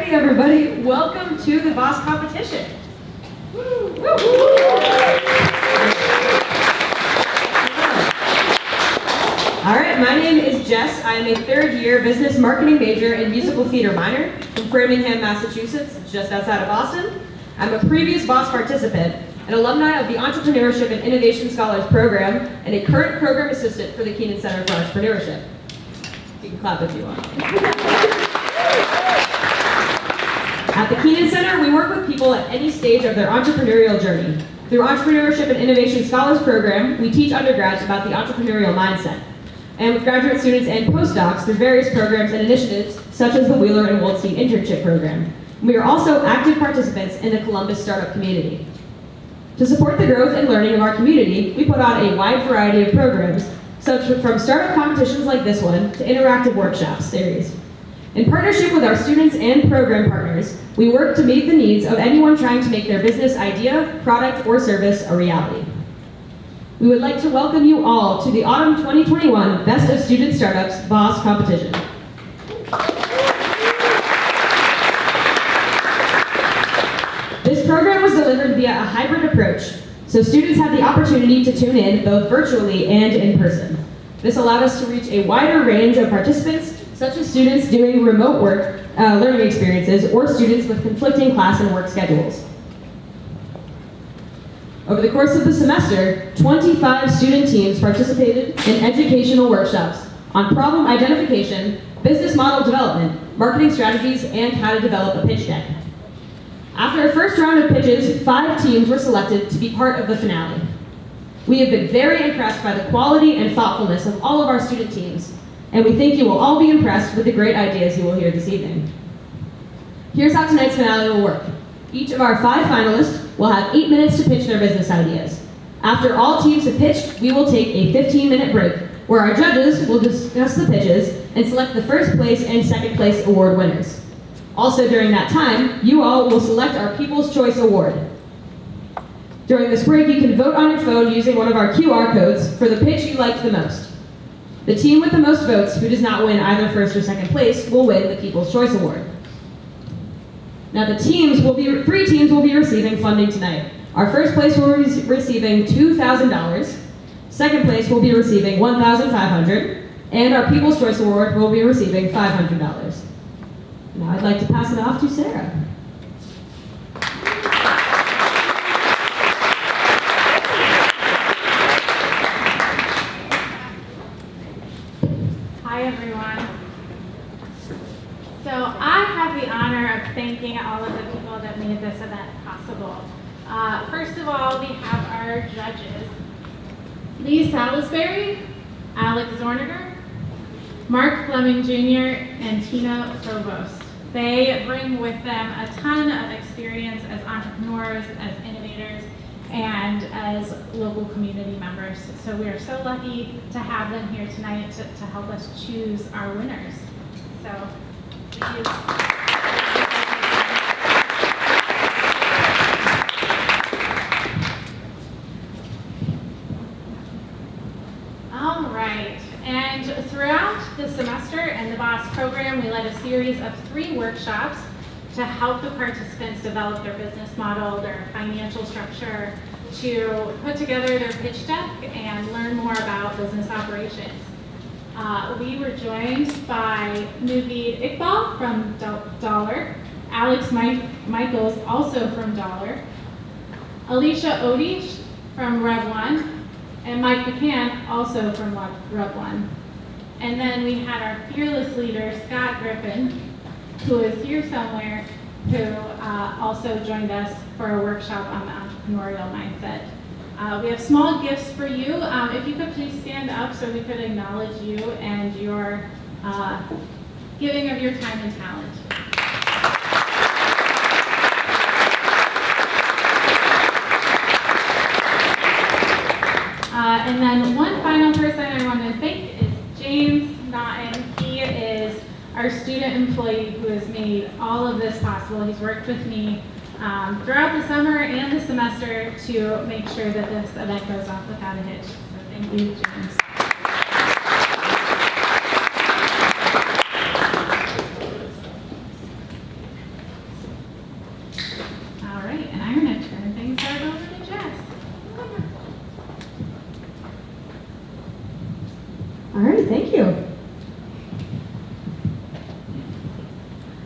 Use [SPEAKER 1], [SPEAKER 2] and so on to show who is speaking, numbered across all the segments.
[SPEAKER 1] Alrighty, everybody, welcome to the Boss Competition. Woo. Woo. Alright, my name is Jess. I am a third-year business marketing major and musical theater minor from Framingham, Massachusetts, just outside of Boston. I'm a previous Boss participant, an alumni of the Entrepreneurship and Innovation Scholars Program, and a current program assistant for the Keenan Center for Entrepreneurship. You can clap if you want. At the Keenan Center, we work with people at any stage of their entrepreneurial journey. Through Entrepreneurship and Innovation Scholars Program, we teach undergrads about the entrepreneurial mindset. And with graduate students and postdocs through various programs and initiatives, such as the Wheeler and Woldstein Internship Program. We are also active participants in the Columbus startup community. To support the growth and learning of our community, we put on a wide variety of programs, such from startup competitions like this one to interactive workshops series. In partnership with our students and program partners, we work to meet the needs of anyone trying to make their business idea, product, or service a reality. We would like to welcome you all to the Autumn 2021 Best of Student Startups Boss Competition. This program was delivered via a hybrid approach, so students had the opportunity to tune in both virtually and in person. This allowed us to reach a wider range of participants, such as students doing remote work, learning experiences, or students with conflicting class and work schedules. Over the course of the semester, 25 student teams participated in educational workshops on problem identification, business model development, marketing strategies, and how to develop a pitch deck. After a first round of pitches, 5 teams were selected to be part of the finale. We have been very impressed by the quality and thoughtfulness of all of our student teams, and we think you will all be impressed with the great ideas you will hear this evening. Here's how tonight's finale will work. Each of our 5 finalists will have 8 minutes to pitch their business ideas. After all teams have pitched, we will take a 15-minute break, where our judges will discuss the pitches and select the first place and second place award winners. Also during that time, you all will select our People's Choice Award. During this break, you can vote on your phone using one of our QR codes for the pitch you liked the most. The team with the most votes, who does not win either first or second place, will win the People's Choice Award. Now the 3 teams will be receiving funding tonight. Our first place will be receiving $2,000, second place will be receiving $1,500, and our People's Choice Award will be receiving $500. Now I'd like to pass it off to Sarah.
[SPEAKER 2] Hi everyone. So I have the honor of thanking all of the people that made this event possible. First of all, we have our judges. Lee Salisbury, Alex Zorniger, Mark Fleming Jr., and Tina Provost. They bring with them a ton of experience as entrepreneurs, as innovators, and as local community members. So we are so lucky to have them here tonight to help us choose our winners. So, please. All right, and throughout the semester and the BOSS program, we led a series of 3 workshops to help the participants develop their business model, their financial structure, to put together their pitch deck and learn more about business operations. We were joined by Nuveed Iqbal from Dollar, Alex Michaels, also from Dollar, Alicia Odish from Rev 1, and Mike McCann, also from Rev 1. And then we had our fearless leader, Scott Griffin, who is here somewhere, who also joined us for a workshop on the entrepreneurial mindset. We have small gifts for you. If you could please stand up so we could acknowledge you and your giving of your time and talent. And then one final person I want to thank is James Naughton. He is our student employee who has made all of this possible. He's worked with me throughout the summer and the semester to make sure that this event goes off without a hitch. So thank you, James.
[SPEAKER 1] All right, thank you.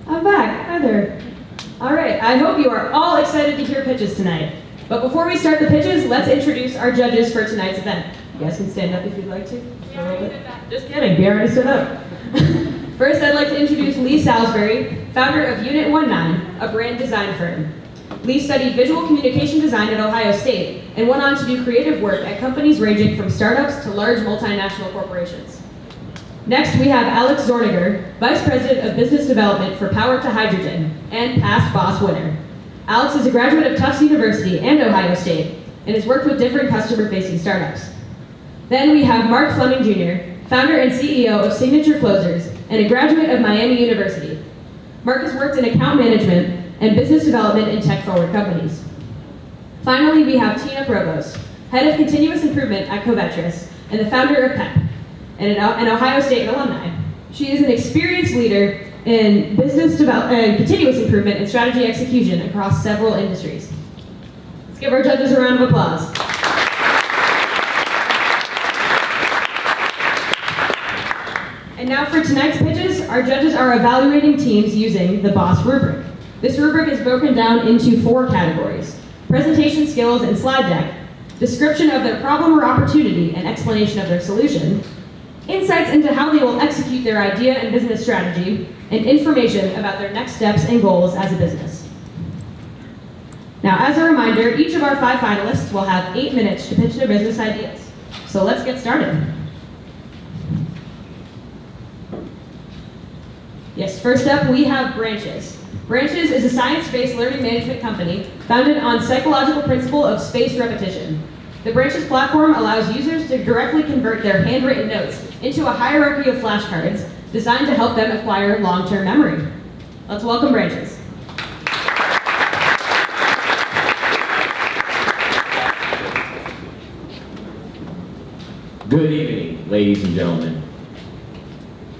[SPEAKER 1] I'm back. Hi there. All right, I hope you are all excited to hear pitches tonight. But before we start the pitches, let's introduce our judges for tonight's event. You guys can stand up if you'd like to.
[SPEAKER 2] We already did that.
[SPEAKER 1] Just kidding, we already stood up. First, I'd like to introduce Lee Salisbury, founder of Unit 19, a brand design firm. Lee studied visual communication design at Ohio State and went on to do creative work at companies ranging from startups to large multinational corporations. Next, we have Alex Zorniger, Vice President of Business Development for Power to Hydrogen and past Boss winner. Alex is a graduate of Tufts University and Ohio State and has worked with different customer-facing startups. Then we have Mark Fleming Jr., founder and CEO of Signature Closers and a graduate of Miami University. Mark has worked in account management and business development in tech-forward companies. Finally, we have Tina Provost, head of continuous improvement at Covetrus and the founder of PEP, and an Ohio State alumni. She is an experienced leader in business development, continuous improvement, and strategy execution across several industries. Let's give our judges a round of applause. And now for tonight's pitches, our judges are evaluating teams using the BOSS rubric. This rubric is broken down into 4 categories: presentation skills and slide deck, description of their problem or opportunity and explanation of their solution, insights into how they will execute their idea and business strategy, and information about their next steps and goals as a business. Now, as a reminder, each of our 5 finalists will have 8 minutes to pitch their business ideas. So let's get started. Yes, first up we have Branches. Branches is a science-based learning management company founded on psychological principle of spaced repetition. The Branches platform allows users to directly convert their handwritten notes into a hierarchy of flashcards designed to help them acquire long-term memory. Let's welcome Branches.
[SPEAKER 3] Good evening, ladies and gentlemen.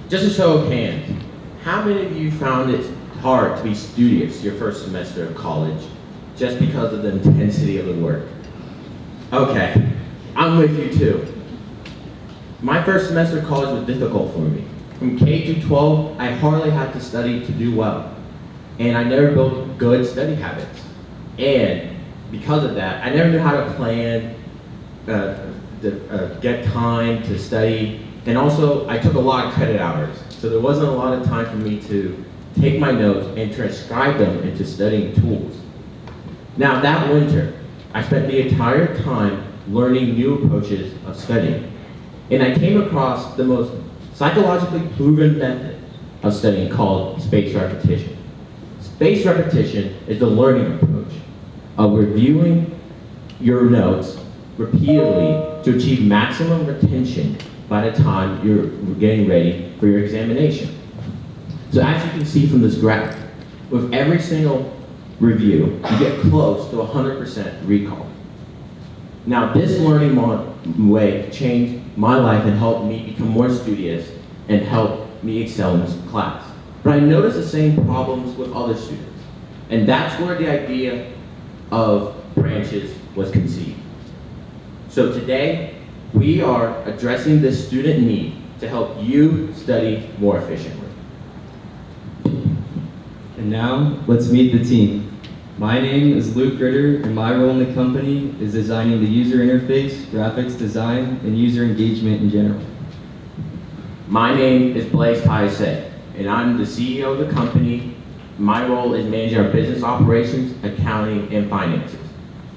[SPEAKER 3] Just a show of hands, how many of you found it hard to be studious your first semester of college just because of the intensity of the work? Okay, I'm with you too. My first semester of college was difficult for me. From K through 12, I hardly had to study to do well. And I never built good study habits. And because of that, I never knew how to plan, get time to study. And also, I took a lot of credit hours. So there wasn't a lot of time for me to take my notes and transcribe them into studying tools. Now that winter, I spent the entire time learning new approaches of studying. And I came across the most psychologically proven method of studying called spaced repetition. Spaced repetition is the learning approach of reviewing your notes repeatedly to achieve maximum retention by the time you're getting ready for your examination. So as you can see from this graph, with every single review, you get close to 100% recall. Now this learning way changed my life and helped me become more studious and helped me excel in this class. But I noticed the same problems with other students. And that's where the idea of Branches was conceived. So today, we are addressing this student need to help you study more efficiently.
[SPEAKER 4] And now, let's meet the team. My name is Luke Ritter, and my role in the company is designing the user interface, graphics design, and user engagement in general.
[SPEAKER 3] My name is Blaise Paise, and I'm the CEO of the company. My role is managing our business operations, accounting, and finances.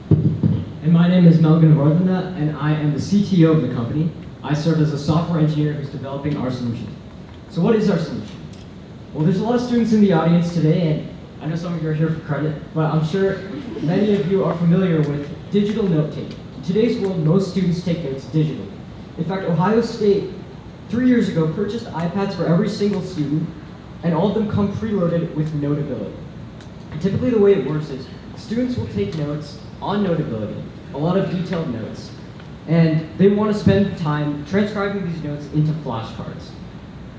[SPEAKER 5] And my name is Melvin Vardhana, and I am the CTO of the company. I serve as a software engineer who's developing our solution. So what is our solution? Well, there's a lot of students in the audience today, and I know some of you are here for credit, but I'm sure many of you are familiar with digital note-taking. In today's world, most students take notes digitally. In fact, Ohio State, 3 years ago, purchased iPads for every single student, and all of them come preloaded with Notability. And typically the way it works is students will take notes on Notability, a lot of detailed notes, and they want to spend time transcribing these notes into flashcards.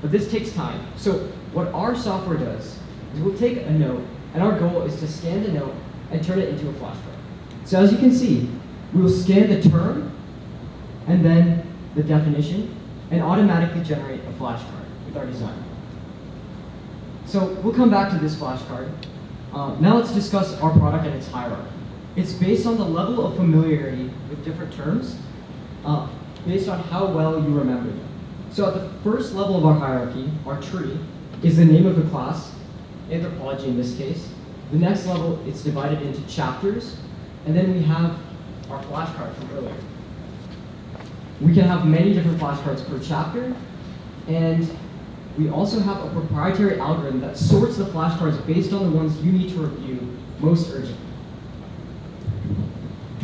[SPEAKER 5] But this takes time. So what our software does is we'll take a note, and our goal is to scan the note and turn it into a flashcard. So as you can see, we will scan the term, and then the definition, and automatically generate a flashcard with our design. So we'll come back to this flashcard. Now let's discuss our product and its hierarchy. It's based on the level of familiarity with different terms, based on how well you remember them. So at the first level of our hierarchy, our tree, is the name of the class, anthropology in this case. The next level, it's divided into chapters, and then we have our flashcard from earlier. We can have many different flashcards per chapter, and we also have a proprietary algorithm that sorts the flashcards based on the ones you need to review most urgently.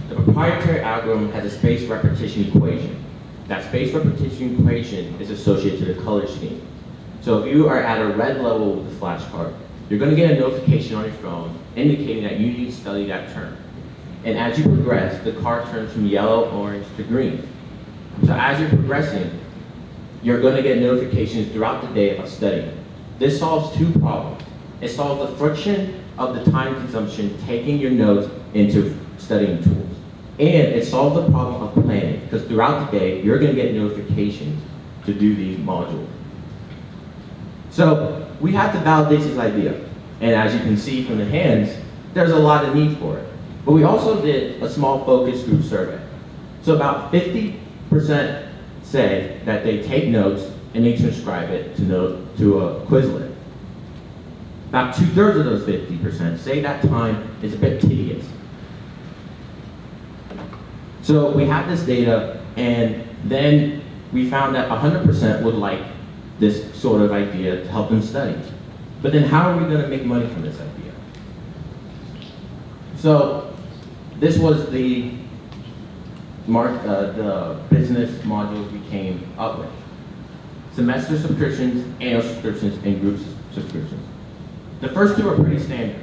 [SPEAKER 3] The proprietary algorithm has a space repetition equation. That space repetition equation is associated to the color scheme. So if you are at a red level with the flashcard, you're going to get a notification on your phone indicating that you need to study that term. And as you progress, the card turns from yellow, orange to green. So as you're progressing, you're going to get notifications throughout the day of studying. This solves two problems. It solves the friction of the time consumption taking your notes into studying tools. And it solves the problem of planning, because throughout the day, you're going to get notifications to do these modules. So we have to validate this idea. And as you can see from the hands, there's a lot of need for it. But we also did a small focus group survey. So about 50% say that they take notes and they transcribe it to a Quizlet. About 2/3 of those 50% say that time is a bit tedious. So we have this data, and then we found that 100% would like this sort of idea to help them study. But then how are we going to make money from this idea? So this was the business modules we came up with. Semester subscriptions, annual subscriptions, and group subscriptions. The first two are pretty standard,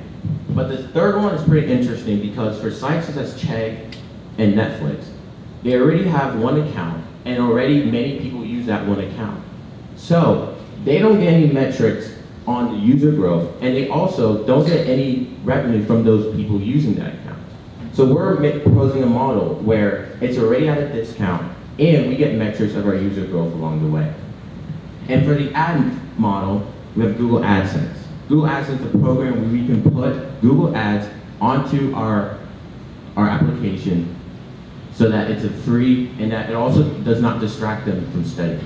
[SPEAKER 3] but the third one is pretty interesting because for sites such as Chegg and Netflix, they already have one account, and already many people use that one account. So they don't get any metrics on the user growth, and they also don't get any revenue from those people using that account. So we're proposing a model where it's already at a discount, and we get metrics of our user growth along the way. And for the ad model, we have Google AdSense. Google AdSense is a program where we can put Google Ads onto our application so that it's a free, and that it also does not distract them from studying.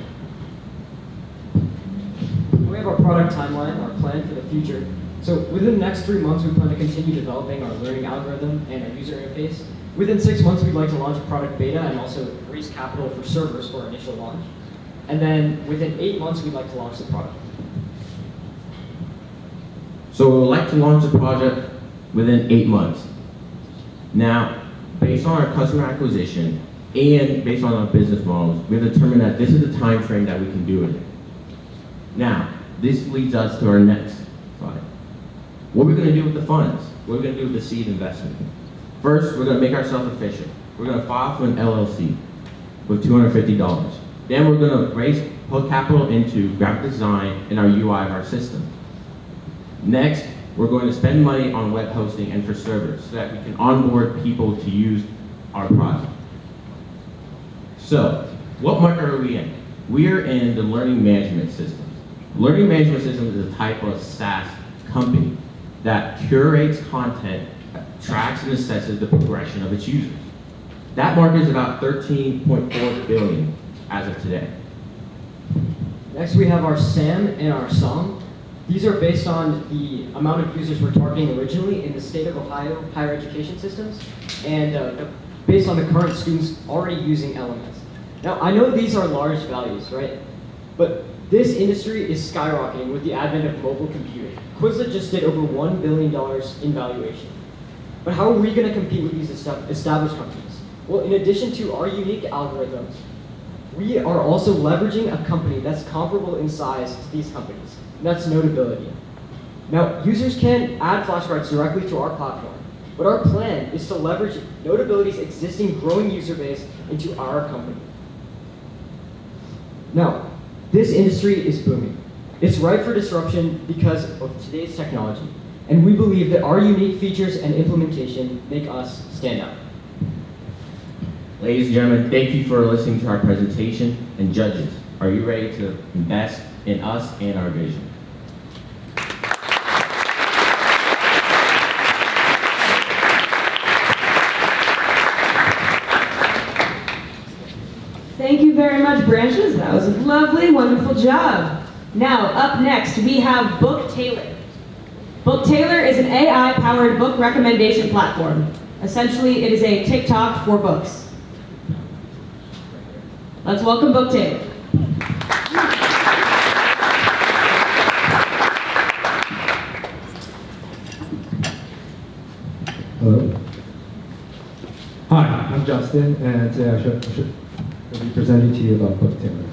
[SPEAKER 5] We have our product timeline, our plan for the future. So within the next 3 months, we plan to continue developing our learning algorithm and our user interface. Within 6 months, we'd like to launch a product beta and also raise capital for servers for our initial launch. And then within 8 months, we'd like to launch the product.
[SPEAKER 3] So we would like to launch the project within 8 months. Now, based on our customer acquisition and based on our business models, we have determined that this is the time frame that we can do it in. Now, this leads us to our next slide. What are we going to do with the funds? What are we going to do with the seed investment? First, we're going to make ourselves efficient. We're going to file for an LLC with $250. Then we're going to put capital into graphic design and our UI of our system. Next, we're going to spend money on web hosting and for servers so that we can onboard people to use our product. So, what market are we in? We are in the learning management systems. Learning management systems is a type of SaaS company that curates content, tracks and assesses the progression of its users. That market is about $13.4 billion as of today.
[SPEAKER 5] Next, we have our SAM and our SOM. These are based on the amount of users we're targeting originally in the state of Ohio higher education systems, and based on the current students already using LMS. Now, I know these are large values, right? But this industry is skyrocketing with the advent of mobile computing. Quizlet just did over $1 billion in valuation. But how are we going to compete with these established companies? Well, in addition to our unique algorithms, we are also leveraging a company that's comparable in size to these companies. And that's Notability. Now, users can add flashcards directly to our platform, but our plan is to leverage Notability's existing growing user base into our company. Now, this industry is booming. It's ripe for disruption because of today's technology, and we believe that our unique features and implementation make us stand out.
[SPEAKER 3] Ladies and gentlemen, thank you for listening to our presentation, and judges, Are you ready to invest in us and our vision?
[SPEAKER 1] Thank you very much, Branches. That was a lovely, wonderful job. Now, up next, we have Book Tailor. Book Tailor is an AI-powered book recommendation platform. Essentially, it is a TikTok for books. Let's welcome Book Tailor.
[SPEAKER 6] Hello. Hi, I'm Justin, and today I'll be presenting to you about Book Tailor.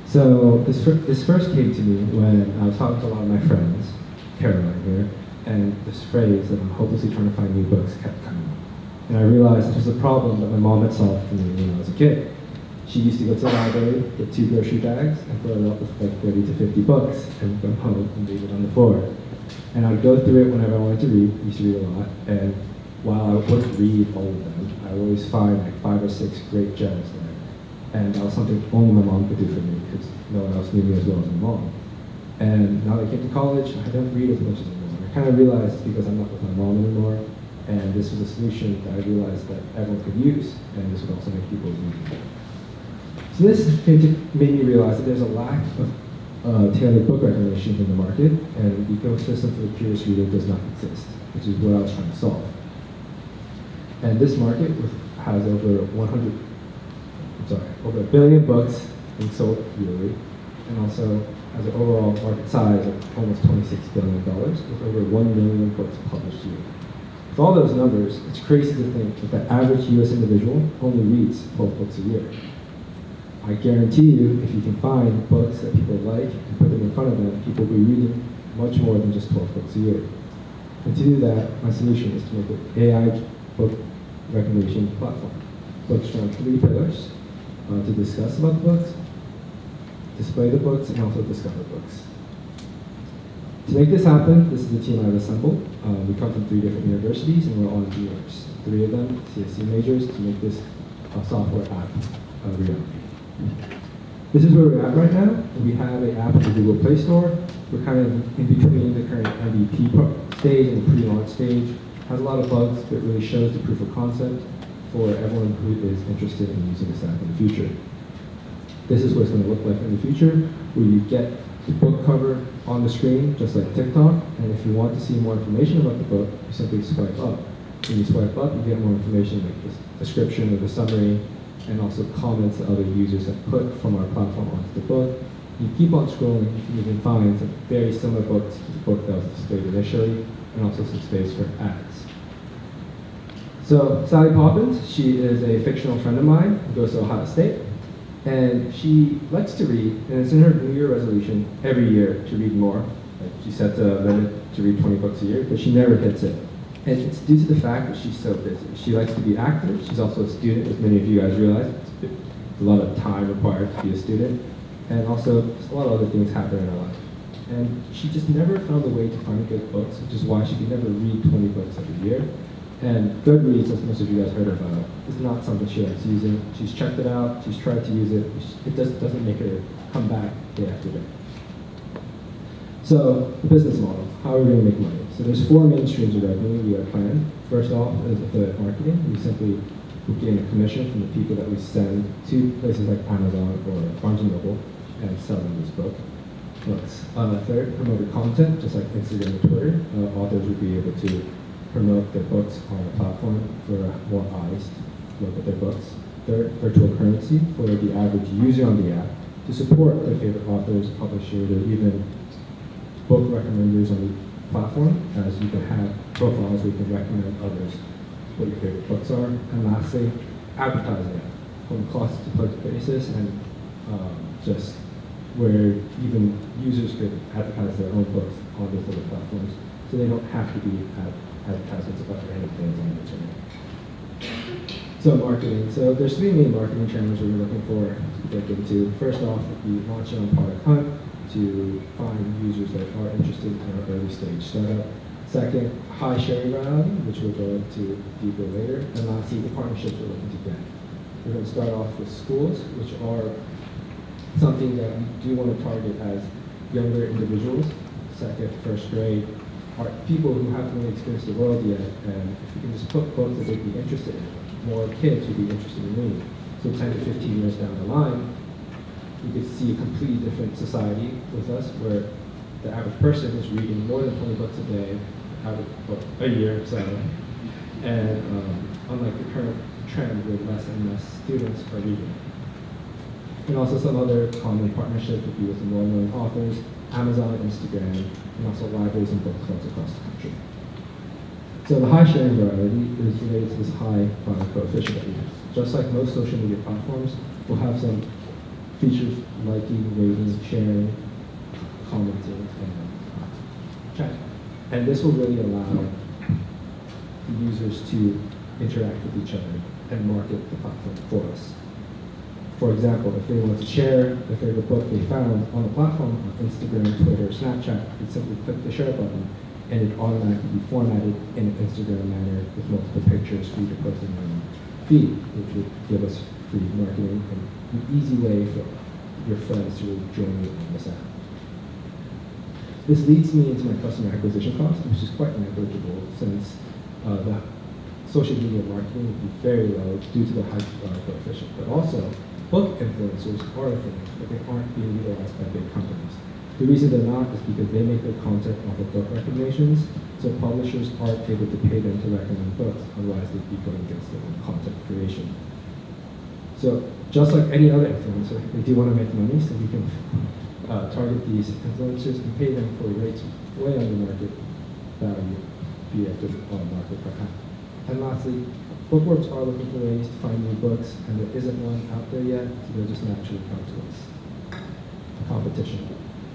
[SPEAKER 6] So this first came to me when I was talking to a lot of my friends, Caroline here, and this phrase that I'm hopelessly trying to find new books kept coming up. And I realized this was a problem that my mom had solved for me when I was a kid. She used to go to the library, get 2 grocery bags, and fill it up with like 30 to 50 books, and come home and leave it on the floor. And I would go through it whenever I wanted to read. I used to read a lot, and while I wouldn't read all of them, I would always find like 5 or 6 great gems there. And that was something only my mom could do for me, because no one else knew me as well as my mom. And now that I came to college, I don't read as much as anymore. I kind of realized it's because I'm not with my mom anymore, and this was a solution that I realized that everyone could use, and this would also make people read. So this made me realize that there's a lack of tailored book recommendations in the market, and an ecosystem for the curious reader does not exist, which is what I was trying to solve. And this market has over 1 billion books being sold yearly, and also has an overall market size of almost $26 billion, with over 1 million books published yearly. With all those numbers, it's crazy to think that the average US individual only reads 12 books a year. I guarantee you, if you can find books that people like and put them in front of them, people will be reading much more than just 12 books a year. And to do that, my solution is to make an AI book recommendation platform. Books around 3 pillars to discuss about the books, display the books, and also discover books. To make this happen, this is the team I've assembled. We come from 3 different universities, and we're all engineers. 3 of them CSC majors to make this software app a reality. This is where we're at right now. We have an app in the Google Play Store. We're kind of in between the current MVP stage and the pre-launch stage. Has a lot of bugs, but really shows the proof of concept for everyone who is interested in using this app in the future. This is what it's going to look like in the future, where you get the book cover on the screen, just like TikTok, and if you want to see more information about the book, you simply swipe up. When you swipe up, you get more information like the description or the summary, and also comments that other users have put from our platform onto the book. You keep on scrolling, you can even find some very similar books to the book that was displayed initially, and also some space for ads. So Sally Poppins, she is a fictional friend of mine who goes to Ohio State, and she likes to read, and it's in her New Year resolution every year to read more. Like she sets a limit to read 20 books a year, but she never hits it. And it's due to the fact that she's so busy. She likes to be active. She's also a student, as many of you guys realize. It's a lot of time required to be a student. And also, a lot of other things happen in her life. And she just never found a way to find good books, which is why she could never read 20 books every year. And Goodreads, as most of you guys heard about, is not something she likes using. She's checked it out. She's tried to use it. It doesn't make her come back day after day. So, the business model. How are we going to make money? So there's 4 main streams of revenue we have planned. First off is affiliate marketing. We simply are getting a commission from the people that we send to places like Amazon or Barnes & Noble and sell them this book. Third, promoted content, just like Instagram and Twitter. Authors would be able to promote their books on the platform for more eyes to look at their books. Third, virtual currency for the average user on the app to support their favorite authors, publishers, or even book recommenders on the platform, as you can have profiles where you can recommend others what your favorite books are. And lastly, advertising on a cost-to-purchase basis, and just where even users could advertise their own books on those other platforms, so they don't have to be advertisements about random things on the internet. So marketing. So there's 3 main marketing channels we're looking for to get into. First off, we launch on Product Hunt to find users that are interested in our early stage startup. Second, high sharing reality, which we'll go into deeper later. And lastly, the partnerships we're looking to get. We're going to start off with schools, which are something that we do want to target as younger individuals, second, first grade, are people who haven't really experienced the world yet, and if we can just put books that they'd be interested in, more kids would be interested in reading. So 10 to 15 years down the line, we could see a completely different society with us, where the average person is reading more than 20 books a day, a year, sorry, and unlike the current trend where less and less students are reading. And also some other common partnerships would be with some well-known authors, Amazon, Instagram, and also libraries and book clubs across the country. So the high sharing variety is related to this high product coefficient that we have. Just like most social media platforms, we'll have some features liking, rating, sharing, commenting, and chatting. And this will really allow the users to interact with each other and market the platform for us. For example, if they want to share their favorite book they found on the platform on Instagram, Twitter, Snapchat, they simply click the share button and it automatically be formatted in an Instagram manner with multiple pictures for you to post in your feed, which would give us free marketing and an easy way for your friends to really join you on this app. This leads me into my customer acquisition cost, which is quite negligible since the social media marketing would be very low due to the high coefficient. But also, book influencers are a thing, but they aren't being utilized by big companies. The reason they're not is because they make their content off of book recommendations, so publishers aren't able to pay them to recommend books, otherwise they'd be going against their own content creation. So just like any other influencer, they do want to make money, so we can target these influencers and pay them for rates way under market value, be it the market per app. And lastly, bookworms are looking for ways to find new books, and there isn't one out there yet, so they'll just naturally come to us. Competition.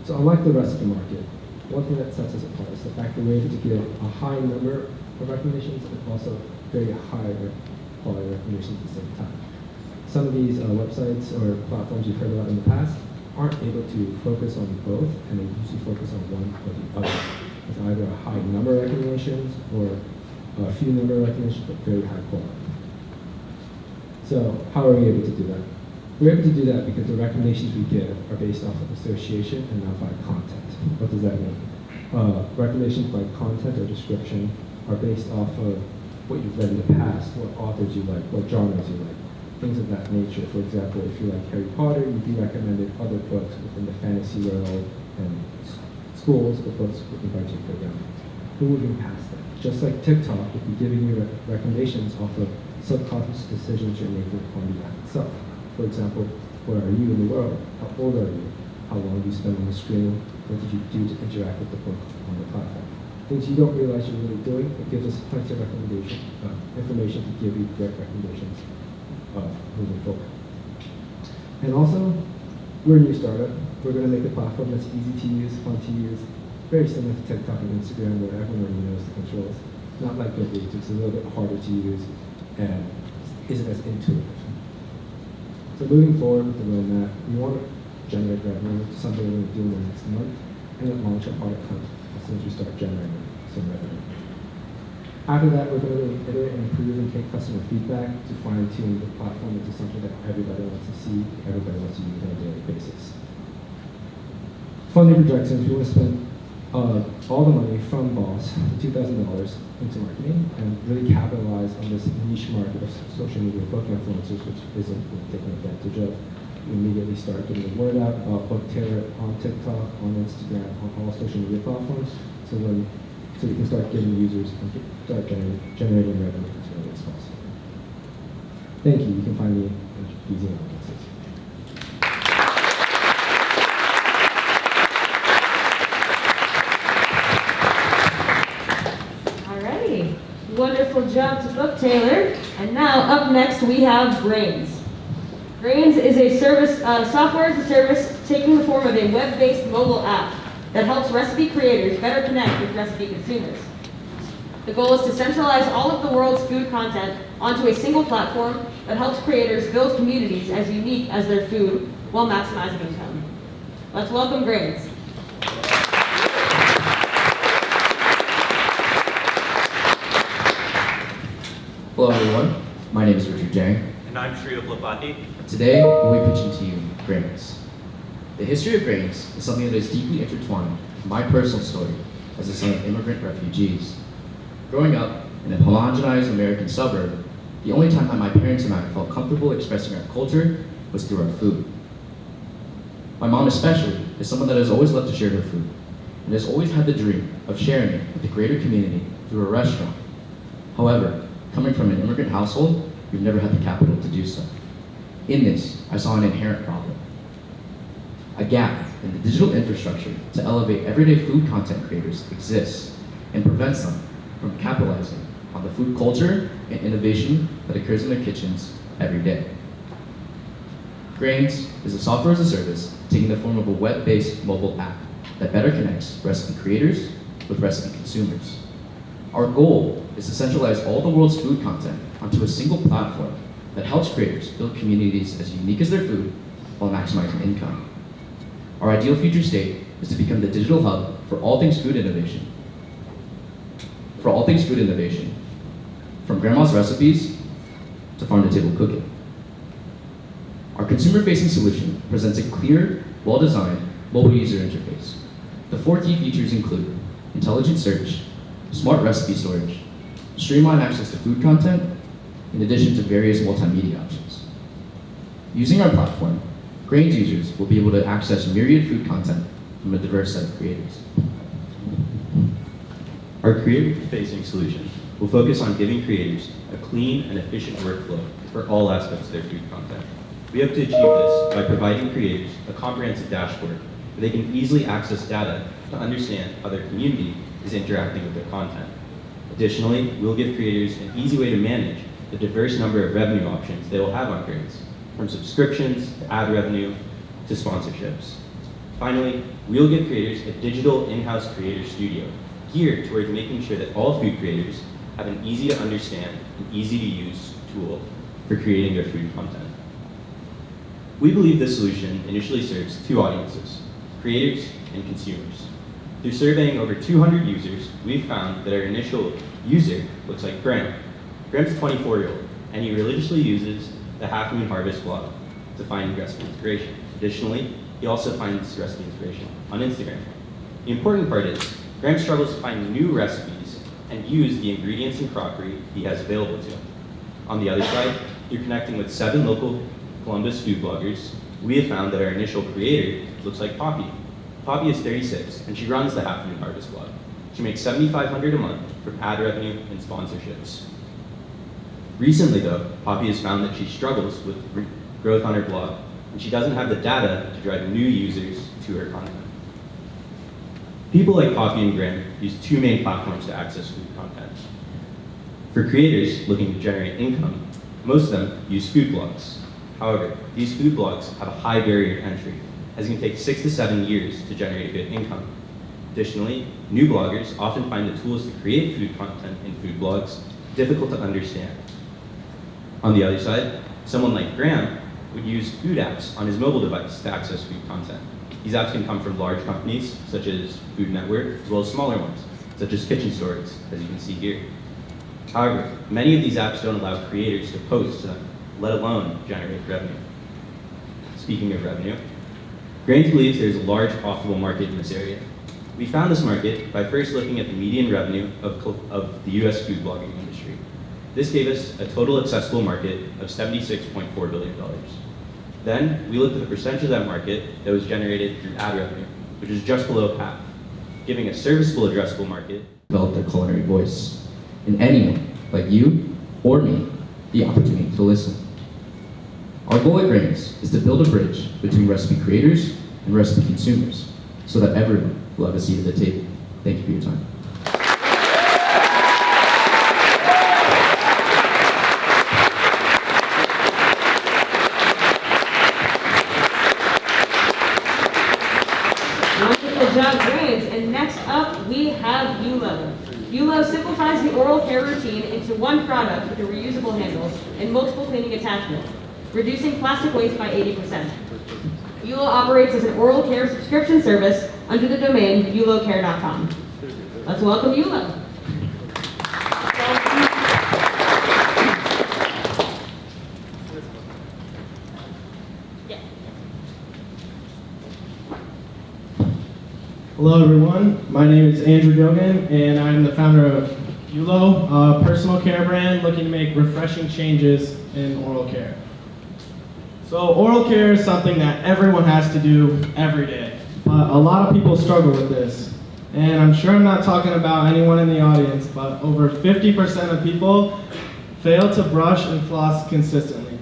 [SPEAKER 6] So unlike the rest of the market, one thing that sets us apart is the fact that we're able to get a high number of recommendations and also very high quality recommendations at the same time. Some of these websites or platforms you've heard about in the past aren't able to focus on both, and they usually focus on one or the other. It's either a high number of recommendations or a few number of recommendations, but very high quality. So how are we able to do that? We're able to do that because the recommendations we give are based off of association and not by content. What does that mean? Recommendations by content or description are based off of what you've read in the past, what authors you like, what genres you like, things of that nature. For example, if you like Harry Potter, you'd be recommended other books within the fantasy world and schools or books written by J.K. Rowling. We're moving past that. Just like TikTok would be giving you recommendations off of subconscious decisions you're making on the app itself. For example, where are you in the world? How old are you? How long do you spend on the screen? What did you do to interact with the book on the platform? Things you don't realize you're really doing, it gives us plenty of information to give you great recommendations moving forward. And also, we're a new startup. We're going to make a platform that's easy to use, fun to use, very similar to TikTok and Instagram, where everyone knows the controls. Not like Goodreads, it's a little bit harder to use and isn't as intuitive. So moving forward with the roadmap, we want to generate revenue, something we're going to do in the next month, and then launch a product hunt as soon as we start generating some revenue. After that, we're going to iterate and improve and take customer feedback to fine-tune the platform into something that everybody wants to see, everybody wants to use on a daily basis. Funding projections, we want to spend all the money from Boss, $2,000, into marketing and really capitalize on this niche market of social media book influencers, which isn't being taken advantage of. We immediately start getting the word out about Ulocaire on TikTok, on Instagram, on all social media platforms, so we can start getting users and start generating revenue as early as possible. Thank you. You can find me at these audiences.
[SPEAKER 1] Wonderful job to Book Taylor. And now up next we have Brains. Brains is a service, software as a service taking the form of a web-based mobile app that helps recipe creators better connect with recipe consumers. The goal is to centralize all of the world's food content onto a single platform that helps creators build communities as unique as their food while maximizing income. Let's welcome Brains.
[SPEAKER 7] Hello everyone, my name is Ritter.
[SPEAKER 8] And I'm Sri Ulocaire.
[SPEAKER 7] Today, we'll be pitching to you Brains. The history of grains is something that is deeply intertwined with my personal story as a son of immigrant refugees. Growing up in a homogenized American suburb, the only time that my parents and I felt comfortable expressing our culture was through our food. My mom especially is someone that has always loved to share her food and has always had the dream of sharing it with the greater community through a restaurant. However, coming from an immigrant household, we've never had the capital to do so. In this, I saw an inherent problem. A gap in the digital infrastructure to elevate everyday food content creators exists and prevents them from capitalizing on the food culture and innovation that occurs in their kitchens every day. Grains is a software as a service taking the form of a web-based mobile app that better connects recipe creators with recipe consumers. Our goal is to centralize all the world's food content onto a single platform that helps creators build communities as unique as their food while maximizing income. Our ideal future state is to become the digital hub for all things food innovation. From grandma's recipes to farm-to-table cooking. Our consumer-facing solution presents a clear, well-designed mobile user interface. The 4 key features include intelligent search, smart recipe storage, streamlined access to food content, in addition to various multimedia options. Using our platform, Grains users will be able to access myriad food content from a diverse set of creators.
[SPEAKER 8] Our creator-facing solution will focus on giving creators a clean and efficient workflow for all aspects of their food content. We hope to achieve this by providing creators a comprehensive dashboard where they can easily access data to understand how their community is interacting with their content. Additionally, we'll give creators an easy way to manage the diverse number of revenue options they will have on Grains, from subscriptions to ad revenue to sponsorships. Finally, we'll give creators a digital in-house creator studio geared towards making sure that all food creators have an easy to understand and easy to use tool for creating their food content. We believe this solution initially serves 2 audiences, creators and consumers. Through surveying over 200 users, we've found that our initial user looks like Graham. Graham's a 24-year-old, and he religiously uses the Half Moon Harvest blog to find recipe inspiration. Additionally, he also finds recipe inspiration on Instagram. The important part is, Graham struggles to find new recipes and use the ingredients and crockery he has available to him. On the other side, through connecting with 7 local Columbus food bloggers, we have found that our initial creator looks like Poppy. Poppy is 36, and she runs the Half Moon Harvest blog. She makes $7,500 a month from ad revenue and sponsorships. Recently though, Poppy has found that she struggles with growth on her blog, and she doesn't have the data to drive new users to her content. People like Poppy and Graham use 2 main platforms to access food content. For creators looking to generate income, most of them use food blogs. However, these food blogs have a high barrier to entry, as it can take 6 to 7 years to generate good income. Additionally, new bloggers often find the tools to create food content in food blogs difficult to understand. On the other side, someone like Graham would use food apps on his mobile device to access food content. These apps can come from large companies, such as Food Network, as well as smaller ones, such as kitchen stores, as you can see here. However, many of these apps don't allow creators to post to them, let alone generate revenue. Speaking of revenue, Grains believes there's a large profitable market in this area. We found this market by first looking at the median revenue of the US food blogging industry. This gave us a total accessible market of $76.4 billion. Then, we looked at the percentage of that market that was generated through ad revenue, which is just below half, giving a serviceable addressable market.
[SPEAKER 7] Develop their culinary voice, and anyone, like you or me, the opportunity to listen. Our goal at Grains is to build a bridge between recipe creators and recipe consumers, so that everyone will have a seat at the table. Thank you for your time.
[SPEAKER 1] Wonderful job, Grains. And next up, we have Hula. Hula simplifies the oral care routine into one product with a reusable handle and multiple cleaning attachments, reducing plastic waste by 80%. Hula operates as an oral care subscription service under the domain ulocaire.com. Let's welcome Hula.
[SPEAKER 9] Hello everyone, my name is Andrew Gilgan and I'm the founder of Ulo, a personal care brand looking to make refreshing changes in oral care. So oral care is something that everyone has to do every day, but a lot of people struggle with this. And I'm sure I'm not talking about anyone in the audience, but over 50% of people fail to brush and floss consistently.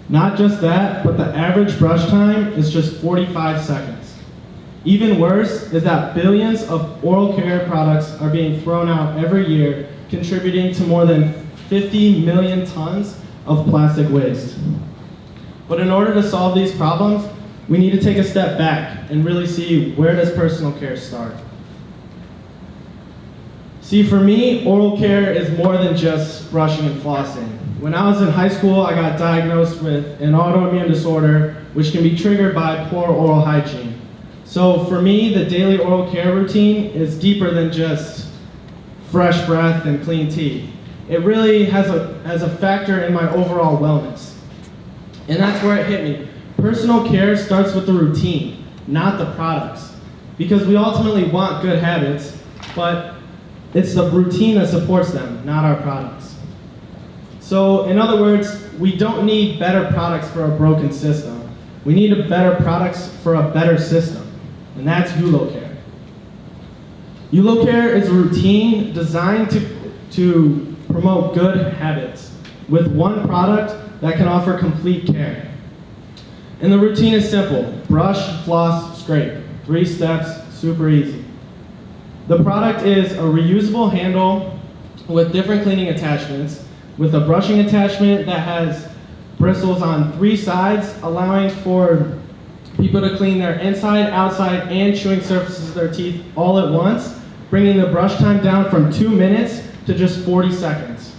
[SPEAKER 9] Not just that, but the average brush time is just 45 seconds. Even worse is that billions of oral care products are being thrown out every year, contributing to more than 50 million tons of plastic waste. But in order to solve these problems, we need to take a step back and really see, where does personal care start? See, for me, oral care is more than just brushing and flossing. When I was in high school, I got diagnosed with an autoimmune disorder, which can be triggered by poor oral hygiene. So for me, the daily oral care routine is deeper than just fresh breath and clean teeth. It really has a factor in my overall wellness. And that's where it hit me. Personal care starts with the routine, not the products. Because we ultimately want good habits, but it's the routine that supports them, not our products. So in other words, we don't need better products for a broken system. We need better products for a better system, and that's Ulocaire. Ulocaire is a routine designed to promote good habits with one product that can offer complete care. And the routine is simple: brush, floss, scrape. 3 steps, super easy. The product is a reusable handle with different cleaning attachments, with a brushing attachment that has bristles on 3 sides, allowing for people to clean their inside, outside, and chewing surfaces of their teeth all at once, bringing the brush time down from 2 minutes to just 40 seconds.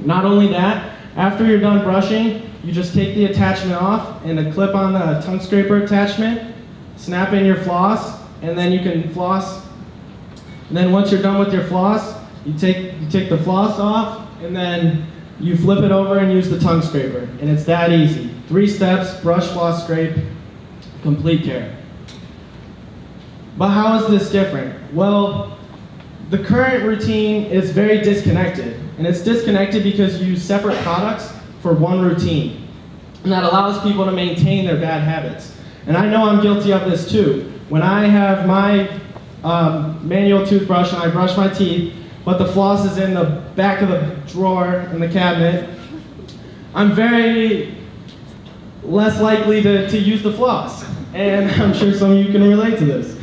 [SPEAKER 9] Not only that, after you're done brushing, you just take the attachment off and a clip on the tongue scraper attachment, snap in your floss, and then you can floss. And then once you're done with your floss, you take the floss off, and then you flip it over and use the tongue scraper. And it's that easy. 3 steps: brush, floss, scrape, complete care. But how is this different? Well, the current routine is very disconnected. And it's disconnected because you use separate products for one routine. And that allows people to maintain their bad habits. And I know I'm guilty of this too. When I have my manual toothbrush and I brush my teeth, but the floss is in the back of the drawer in the cabinet, I'm very less likely to use the floss. And I'm sure some of you can relate to this.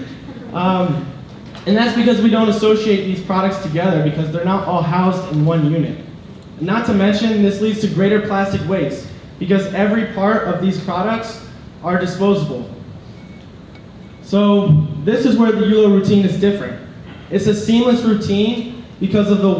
[SPEAKER 9] And that's because we don't associate these products together, because they're not all housed in one unit. Not to mention, this leads to greater plastic waste, because every part of these products are disposable. So this is where the Ulo routine is different. It's a seamless routine because of the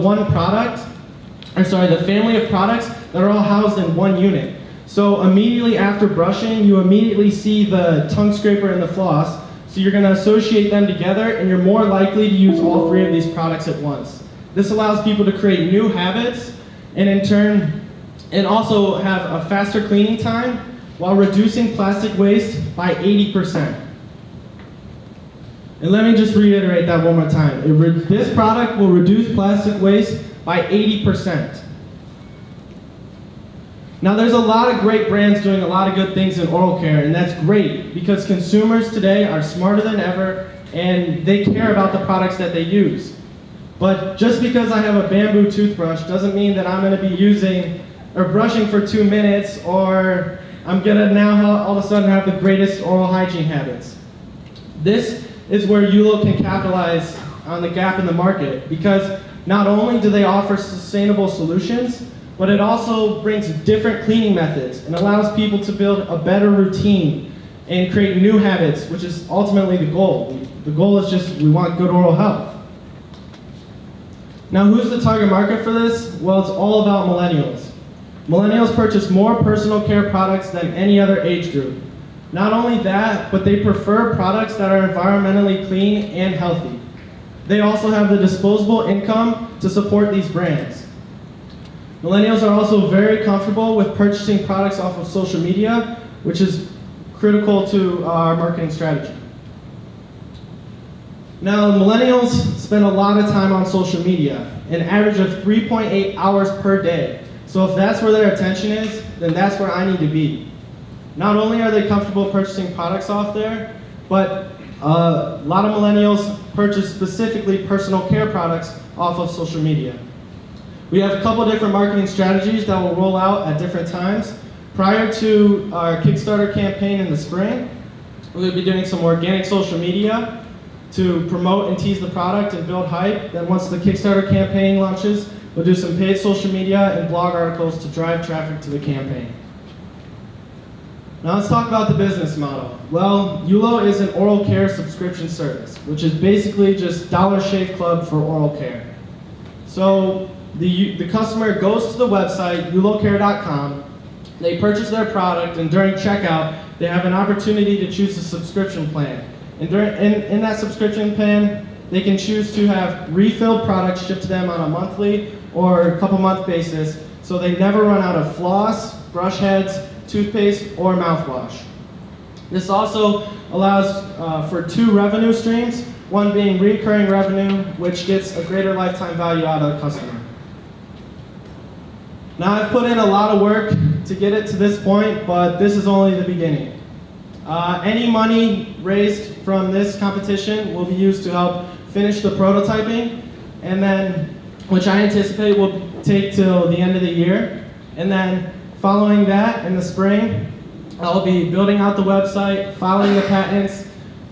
[SPEAKER 9] family of products that are all housed in one unit. So immediately after brushing, you immediately see the tongue scraper and the floss. So you're going to associate them together, and you're more likely to use all 3 of these products at once. This allows people to create new habits, and in turn, and also have a faster cleaning time while reducing plastic waste by 80%. And let me just reiterate that one more time. This product will reduce plastic waste by 80%. Now, there's a lot of great brands doing a lot of good things in oral care, and that's great, because consumers today are smarter than ever, and they care about the products that they use. But just because I have a bamboo toothbrush doesn't mean that I'm going to be using or brushing for 2 minutes, or I'm going to now all of a sudden have the greatest oral hygiene habits. This is where Ulo can capitalize on the gap in the market, because not only do they offer sustainable solutions, but it also brings different cleaning methods and allows people to build a better routine and create new habits, which is ultimately the goal. The goal is just, we want good oral health. Now, who's the target market for this? Well, it's all about millennials. Millennials purchase more personal care products than any other age group. Not only that, but they prefer products that are environmentally clean and healthy. They also have the disposable income to support these brands. Millennials are also very comfortable with purchasing products off of social media, which is critical to our marketing strategy. Now, millennials spend a lot of time on social media, an average of 3.8 hours per day. So if that's where their attention is, then that's where I need to be. Not only are they comfortable purchasing products off there, but a lot of millennials purchase specifically personal care products off of social media. We have a couple different marketing strategies that will roll out at different times. Prior to our Kickstarter campaign in the spring, we'll be doing some organic social media to promote and tease the product and build hype. Then once the Kickstarter campaign launches, we'll do some paid social media and blog articles to drive traffic to the campaign. Now let's talk about the business model. Well, Ulo is an oral care subscription service, which is basically just Dollar Shave Club for oral care. So the customer goes to the website, ulocaire.com, they purchase their product, and during checkout, they have an opportunity to choose a subscription plan. And in that subscription plan, they can choose to have refilled products shipped to them on a monthly or a couple month basis, so they never run out of floss, brush heads, toothpaste, or mouthwash. This also allows for 2 revenue streams, one being recurring revenue, which gets a greater lifetime value out of the customer. Now, I've put in a lot of work to get it to this point, but this is only the beginning. Any money raised from this competition will be used to help finish the prototyping, and then, which I anticipate will take till the end of the year. And then following that, in the spring, I'll be building out the website, filing the patents,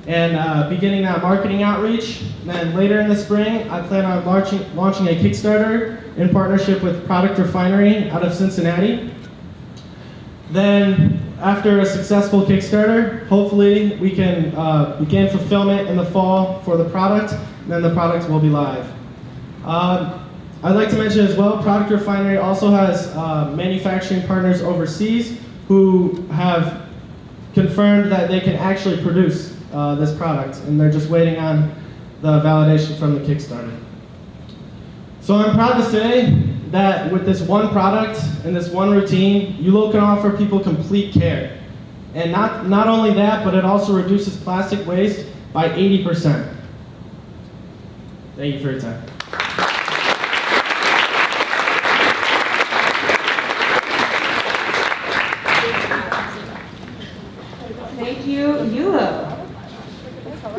[SPEAKER 9] and beginning that marketing outreach. And then later in the spring, I plan on launching a Kickstarter in partnership with Product Refinery out of Cincinnati. Then, after a successful Kickstarter, hopefully we can begin fulfillment in the fall for the product, and then the product will be live. I'd like to mention as well, Product Refinery also has manufacturing partners overseas who have confirmed that they can actually produce this product, and they're just waiting on the validation from the Kickstarter. So I'm proud to say that with this one product and this one routine, Ulo can offer people complete care. And not only that, but it also reduces plastic waste by 80%. Thank you for your time.
[SPEAKER 1] Thank you, Hula.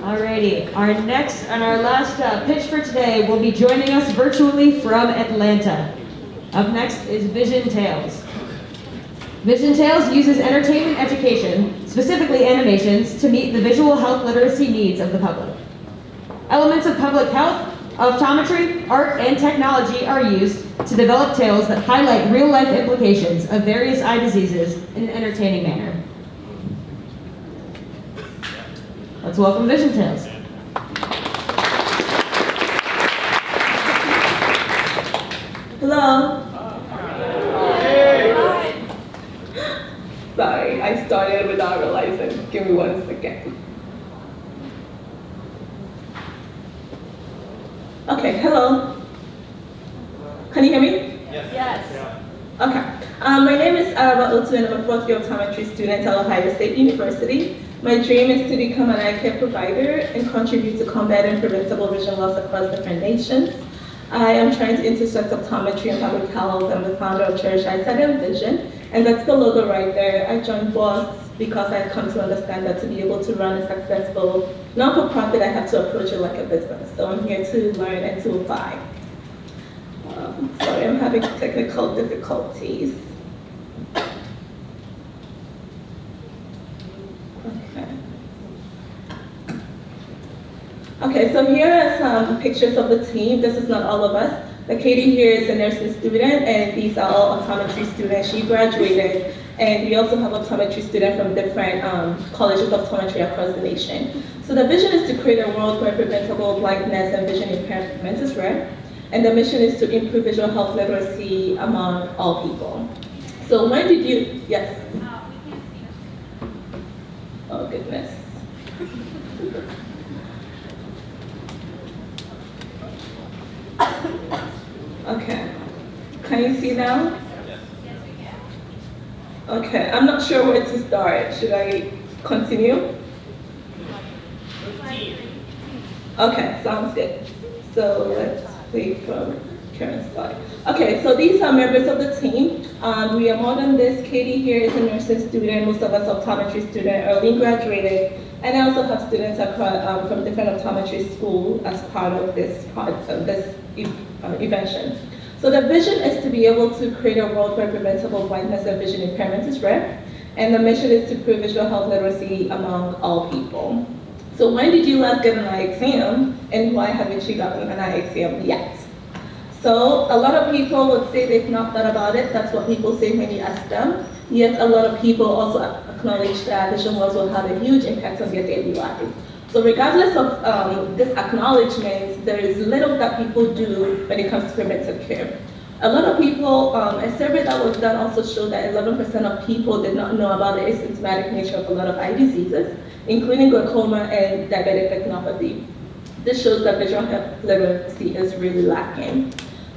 [SPEAKER 1] Alrighty, our next and our last pitch for today will be joining us virtually from Atlanta. Up next is Vision Tales. Vision Tales uses entertainment education, specifically animations, to meet the visual health literacy needs of the public. Elements of public health, optometry, art, and technology are used to develop tales that highlight real-life implications of various eye diseases in an entertaining manner. Let's welcome Vision Tales.
[SPEAKER 10] Hello. Sorry, I started without realizing. Give me 1 second. Okay, hello. Can you hear me? Yes. Okay. My name is Araba Otu, and I'm a fourth-year optometry student at Ohio State University. My dream is to become an eye care provider and contribute to combating preventable vision loss across different nations. I am trying to intersect optometry and public health. I'm the founder of Cherish Eyesight and Vision, and that's the logo right there. I joined BOSS because I've come to understand that to be able to run a successful non-for-profit, I have to approach it like a business. So I'm here to learn and to apply. Sorry, I'm having technical difficulties. Okay, so here are some pictures of the team. This is not all of us. But Katie here is a nursing student, and these are all optometry students. She graduated, and we also have optometry students from different colleges of optometry across the nation. So the vision is to create a world where preventable blindness and vision impairment is rare, and the mission is to improve visual health literacy among all people. So when did you, yes?
[SPEAKER 2] We can't see them.
[SPEAKER 10] Oh goodness. Okay, can you see now?
[SPEAKER 2] Yes, we can.
[SPEAKER 10] Okay, I'm not sure where to start. Should I continue? Okay, sounds good. So let's wait for Karen's slide. Okay, so these are members of the team. We are more than this. Katie here is a nursing student, most of us optometry student, early graduated, and I also have students from different optometry schools as part of this invention. So the vision is to be able to create a world where preventable blindness and vision impairment is rare, and the mission is to improve visual health literacy among all people. So when did you last get an eye exam, and why haven't you gotten an eye exam yet? So a lot of people would say they've not thought about it. That's what people say when you ask them. Yet a lot of people also acknowledge that vision loss will have a huge impact on their daily life. So regardless of this acknowledgement, there is little that people do when it comes to preventive care. A lot of people, a survey that was done also showed that 11% of people did not know about the asymptomatic nature of a lot of eye diseases, including glaucoma and diabetic retinopathy. This shows that visual health literacy is really lacking.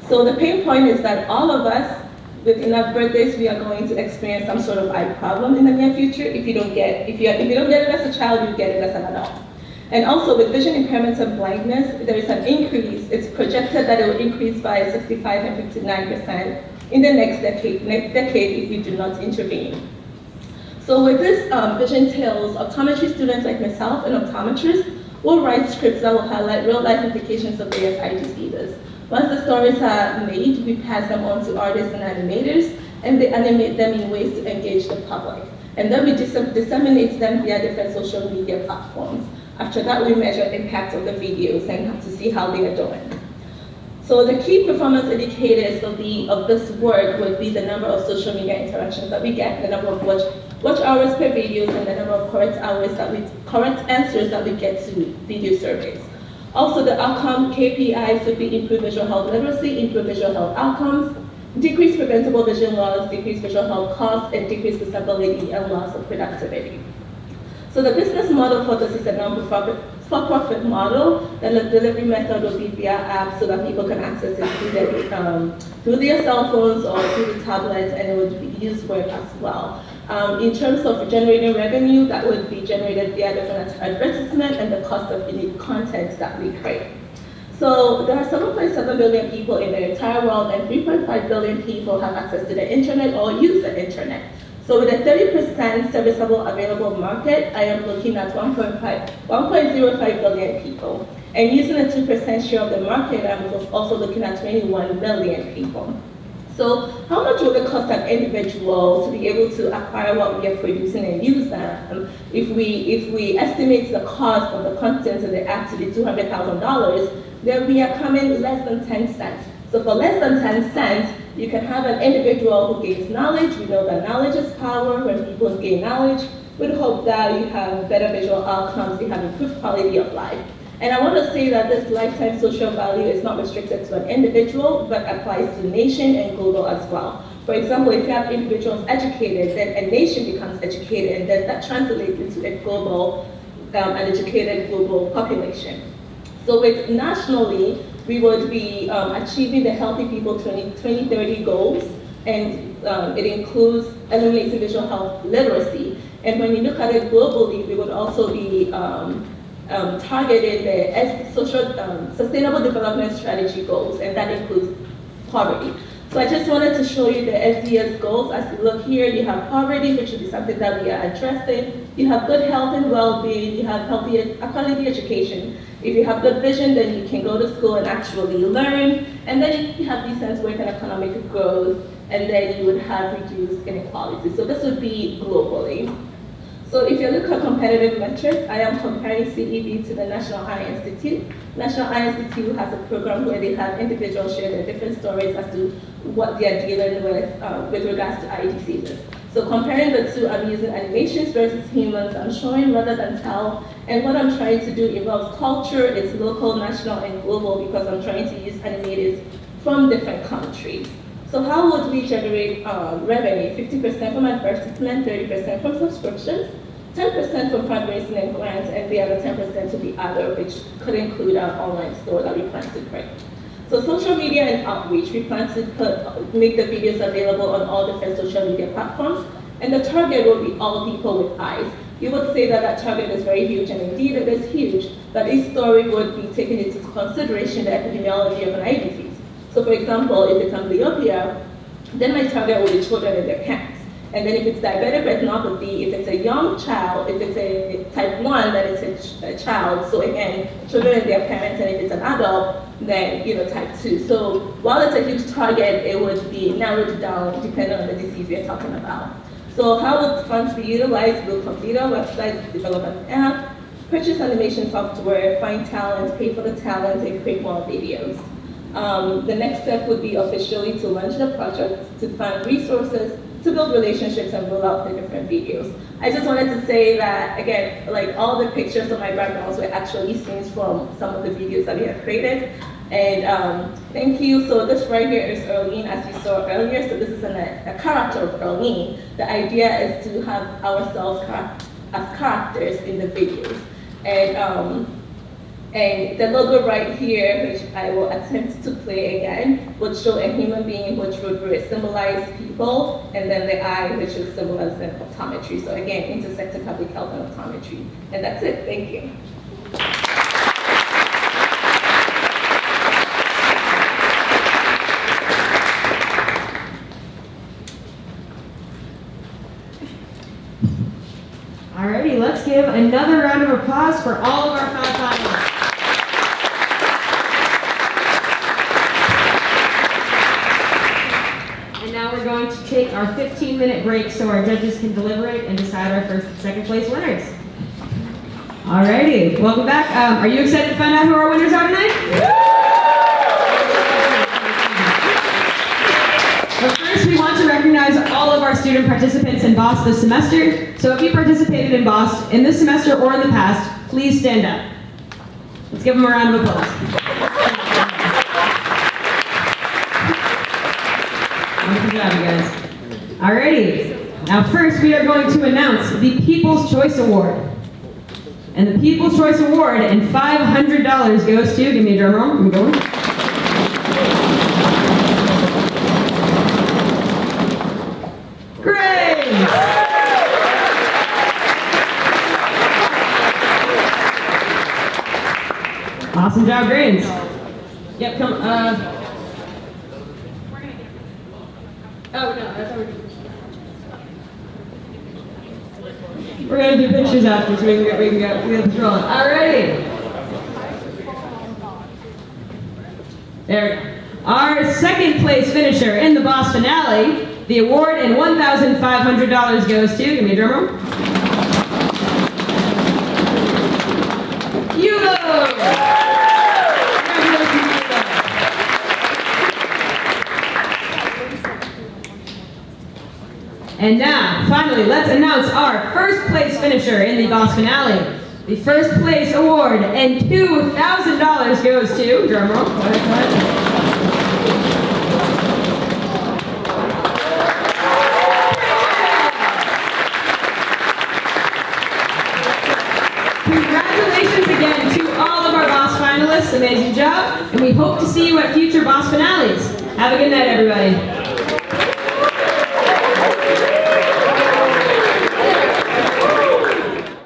[SPEAKER 10] So the pain point is that all of us, with enough birthdays, we are going to experience some sort of eye problem in the near future. If you don't get it as a child, you get it as an adult. And also with vision impairments and blindness, there is an increase. It's projected that it will increase by 65 and 59% in the next decade if we do not intervene. So with this vision tales, optometry students like myself and optometrists will write scripts that will highlight real life implications of various eye diseases. Once the stories are made, we pass them on to artists and animators, and they animate them in ways to engage the public. And then we disseminate them via different social media platforms. After that, we measure impact of the videos and have to see how they are doing. So the key performance indicators of this work would be the number of social media interactions that we get, the number of watch hours per videos, and the number of correct answers that we get to video surveys. Also, the outcome KPIs would be improved visual health literacy, improved visual health outcomes, decreased preventable vision loss, decreased visual health costs, and decreased disability and loss of productivity. So the business model for this is a for-profit model. The delivery method will be via apps so that people can access it through their cell phones or through the tablets, and it would be used for it as well. In terms of generating revenue, that would be generated via different advertisement and the cost of unique content that we create. So there are 7.7 billion people in the entire world, and 3.5 billion people have access to the internet or use the internet. So with a 30% serviceable available market, I am looking at 1.05 billion people. And using a 2% share of the market, I'm also looking at 21 million people. So how much will it cost an individual to be able to acquire what we are producing and use them? If we estimate the cost of the content of the app to be $200,000, then we are coming less than 10 cents. So for less than 10 cents, you can have an individual who gains knowledge. We know that knowledge is power. When people gain knowledge, we'd hope that you have better visual outcomes, you have improved quality of life. And I want to say that this lifetime social value is not restricted to an individual, but applies to nation and global as well. For example, if you have individuals educated, then a nation becomes educated, and then that translates into a global, an educated global population. So with nationally, we would be achieving the Healthy People 2030 goals, and it includes eliminating visual health literacy. And when you look at it globally, we would also be targeting the Sustainable Development Strategy goals, and that includes poverty. So I just wanted to show you the Sds Goals. As you look here, you have poverty, which would be something that we are addressing. You have good health and well-being. You have healthy quality education. If you have good vision, then you can go to school and actually learn. And then you have decent work and economic growth, and then you would have reduced inequality. So this would be globally. So if you look at competitive metrics, I am comparing CEB to the National Eye Institute. National Eye Institute has a program where they have individuals share their different stories as to what they are dealing with regards to eye diseases. So comparing the two, I'm using animations versus humans. I'm showing rather than tell. And what I'm trying to do involves culture. It's local, national, and global, because I'm trying to use animators from different countries. So how would we generate revenue? 50% from advertisement, 30% from subscriptions, 10% from fundraising and grants, and the other 10% to the other, which could include our online store that we plan to create. So social media and outreach, we plan to make the videos available on all different social media platforms, and the target will be all people with eyes. You would say that that target is very huge, and indeed it is huge, that each story would be taking into consideration the epidemiology of an eye disease. So for example, if it's amblyopia, then my target will be children and their parents. And then if it's diabetic retinopathy, if it's a young child, if it's a type 1, then it's a child. So again, children and their parents, and if it's an adult, then type 2. So while it's a huge target, it would be narrowed down depending on the disease we're talking about. So how would funds be utilized? We'll complete our website, develop an app, purchase animation software, find talent, pay for the talent, and create more videos. The next step would be officially to launch the project, to find resources, to build relationships and roll out the different videos. I just wanted to say that, again, like all the pictures of my backgrounds were actually scenes from some of the videos that we have created. And thank you. So this right here is Earlene, as you saw earlier. So this is a character of Earlene. The idea is to have ourselves as characters in the videos. And the logo right here, which I will attempt to play again, would show a human being, which would symbolize people, and then the eye, which is symbolizing optometry. So again, intersected public health and optometry. And that's it. Thank you.
[SPEAKER 1] Alrighty, let's give another round of applause for all of our five finalists. And now we're going to take our 15-minute break so our judges can deliberate and decide our first and second place winners. Alrighty, welcome back. Are you excited to find out who our winners are tonight? But first, we want to recognize all of our student participants in BOSS this semester. So if you participated in BOSS in this semester or in the past, please stand up. Let's give them a round of applause. Good job, you guys. Alrighty. Now first, we are going to announce the People's Choice Award. And the People's Choice Award and $500 goes to, give me a drum roll, I'm going. Great! Awesome job, Grains. Yep, come, oh, no, that's how we're going to do pictures after so we can get this rolling. Alrighty. There we go. Our second place finisher in the BOSS finale, the award and $1,500 goes to, give me a drum roll. Hula! And now, finally, let's announce our first place finisher in the BOSS finale. The first place award and $2,000 goes to, drum roll, go ahead. Congratulations again to all of our BOSS finalists, amazing job, and we hope to see you at future BOSS finales. Have a good night, everybody.